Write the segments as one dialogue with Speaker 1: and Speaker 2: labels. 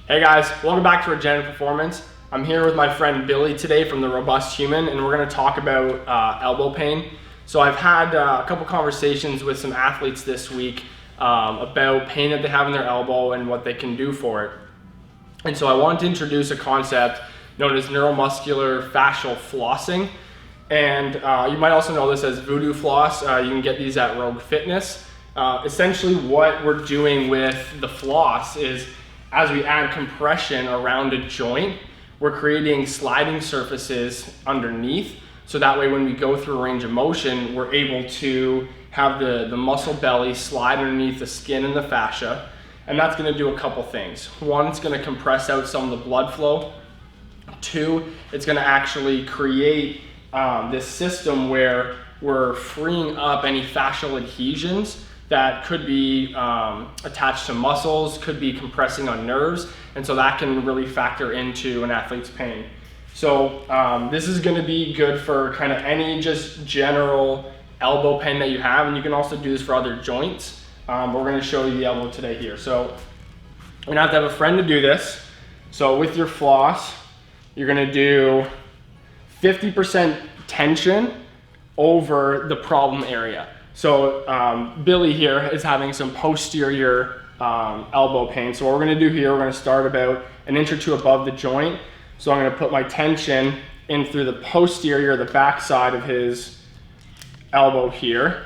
Speaker 1: Hey guys, welcome back to Regenerative Performance. I'm here with my friend Billy today from The Robust Human, and we're going to talk about elbow pain. So I've had a couple conversations with some athletes this week about pain that they have in their elbow and what they can do for it. And so I wanted to introduce a concept known as neuromusculofascial flossing. And you might also know this as voodoo floss. You can get these at GoodLife Fitness. Essentially what we're doing with the floss is, as we add compression around a joint, we're creating sliding surfaces underneath. So that way when we go through a range of motion, we're able to have the muscle belly slide underneath the skin and the fascia. And that's gonna do a couple things. One, it's gonna compress out some of the blood flow. Two, it's gonna actually create this system where we're freeing up any fascial adhesions that could be attached to muscles, could be compressing on nerves, and so that can really factor into an athlete's pain. So this is gonna be good for kind of any just general elbow pain that you have, and you can also do this for other joints, but we're gonna show you the elbow today here. So you're gonna have a friend to do this. So with your floss, you're gonna do 50% tension over the problem area. So Billy here is having some posterior elbow pain. So what we're gonna do here, we're gonna start about an inch or two above the joint. So I'm gonna put my tension in through the posterior, the back side of his elbow here.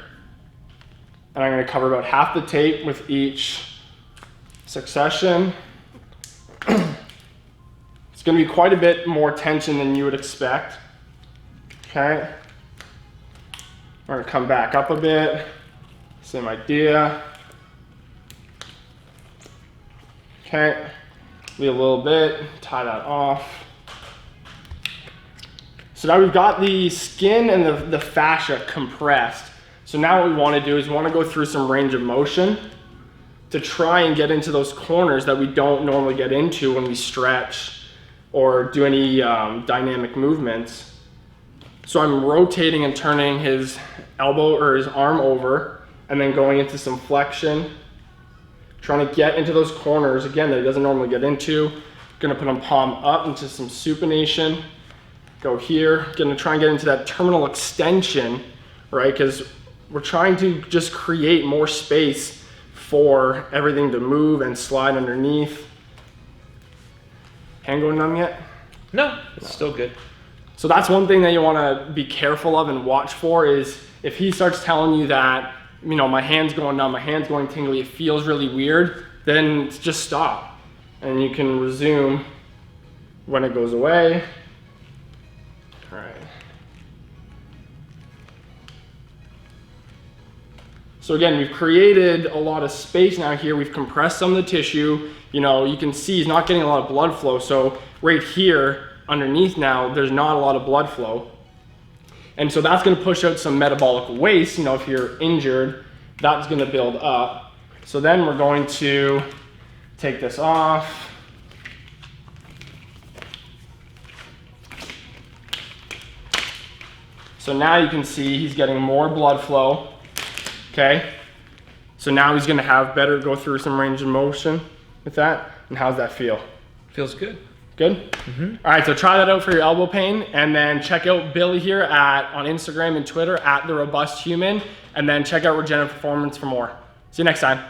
Speaker 1: And I'm gonna cover about half the tape with each succession. It's gonna be quite a bit more tension than you would expect, okay? We're gonna come back up a bit, same idea. Okay, leave a little bit, tie that off. So now we've got the skin and the fascia compressed. So now what we wanna do is we wanna go through some range of motion to try and get into those corners that we don't normally get into when we stretch or do any dynamic movements. So I'm rotating and turning his elbow or his arm over and then going into some flexion, trying to get into those corners, again, that he doesn't normally get into. Gonna put him palm up into some supination. Go here, gonna try and get into that terminal extension, right? Because we're trying to just create more space for everything to move and slide underneath. Hand going numb yet?
Speaker 2: No, it's still good.
Speaker 1: So that's one thing that you want to be careful of and watch for is if he starts telling you that, you know, my hand's going numb, my hand's going tingly, it feels really weird, then just stop. And you can resume when it goes away. All right. So again, we've created a lot of space now here. We've compressed some of the tissue. You know, you can see he's not getting a lot of blood flow. So right here, underneath now, there's not a lot of blood flow. And so that's gonna push out some metabolic waste. You know, if you're injured, that's gonna build up. So then we're going to take this off. So now you can see he's getting more blood flow, okay? So now he's gonna have better go through some range of motion with that. And how's that feel?
Speaker 2: Feels good.
Speaker 1: Good? Mm-hmm. All right, so try that out for your elbow pain, and then check out Billy here on Instagram and Twitter at The Robust Human, and then check out Regenerative Performance for more. See you next time.